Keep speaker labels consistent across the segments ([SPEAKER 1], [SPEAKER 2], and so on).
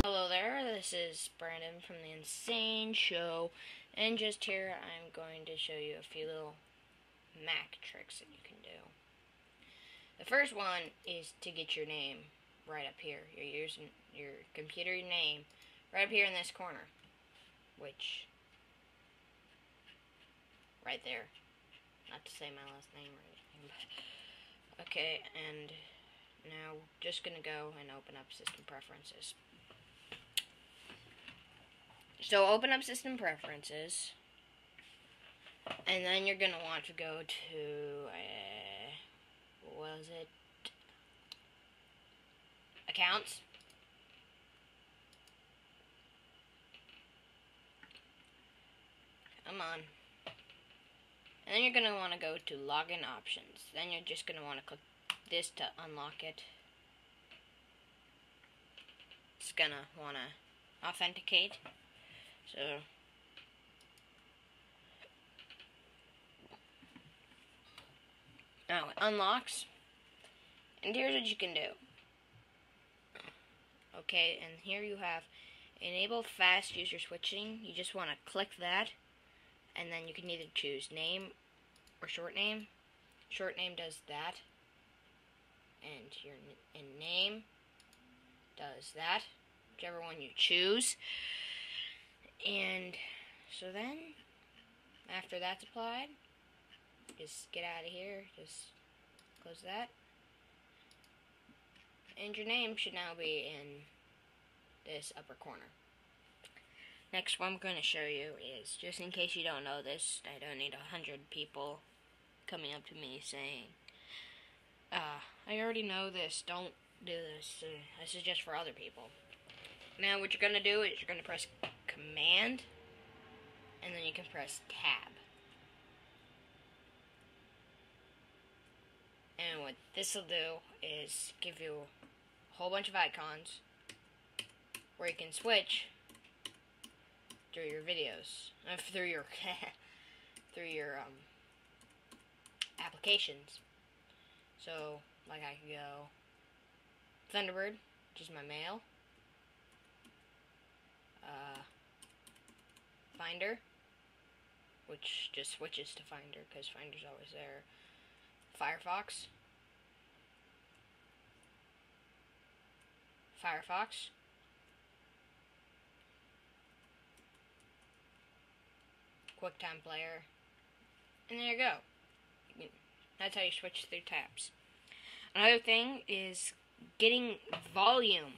[SPEAKER 1] Hello there, this is Brandon from the Insane Show, and just here I'm going to show you a few little Mac tricks that you can do. The first one is to get your name right up here. You're using your computer name right up here in this corner, which, right there. Not to say my last name or anything, but okay, and now just gonna go and open up System Preferences. So open up System Preferences, and then you're gonna want to go to what was it? Accounts. Come on. And then you're going to want to go to Login Options. Then you're just going to want to click this to unlock it. It's going to want to authenticate. So now it unlocks. And here's what you can do. Okay, and here you have Enable Fast User Switching. You just want to click that. And then you can either choose name or short name. Short name does that, and your name does that, whichever one you choose. And so then, after that's applied, just get out of here. Just close that, and your name should now be in this upper corner. Next, what I'm going to show you is, just in case you don't know this, I don't need 100 people coming up to me saying, I already know this, don't do this, this is just for other people. Now what you're going to do is you're going to press Command, and then you can press Tab. And what this will do is give you a whole bunch of icons where you can switch through your videos, through your applications. So, like, I could go Thunderbird, which is my mail, Finder, which just switches to Finder because Finder's always there, Firefox, QuickTime Player, and there you go. That's how you switch through tabs. Another thing is getting volume.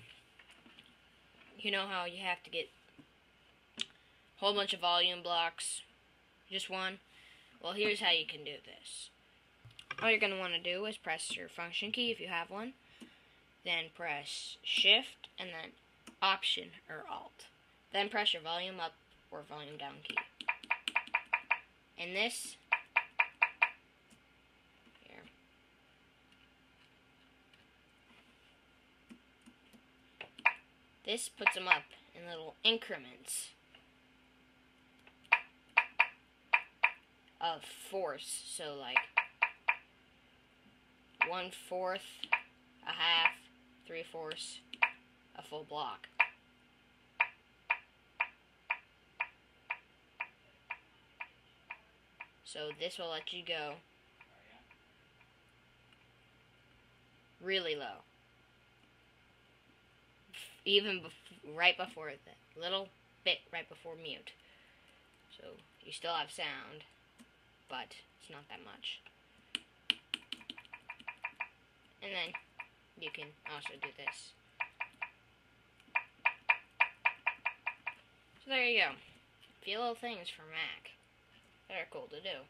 [SPEAKER 1] You know how you have to get a whole bunch of volume blocks, just one? Well, here's how you can do this. All you're going to want to do is press your function key if you have one, then press Shift and then Option or Alt. Then press your volume up or volume down key. And this here, this puts them up in little increments of fourths. So like 1/4, a half, 3/4, a full block. So this will let you go really low, even right before the little bit right before mute. So you still have sound, but it's not that much. And then you can also do this. So there you go. A few little things for Mac that are cool to do.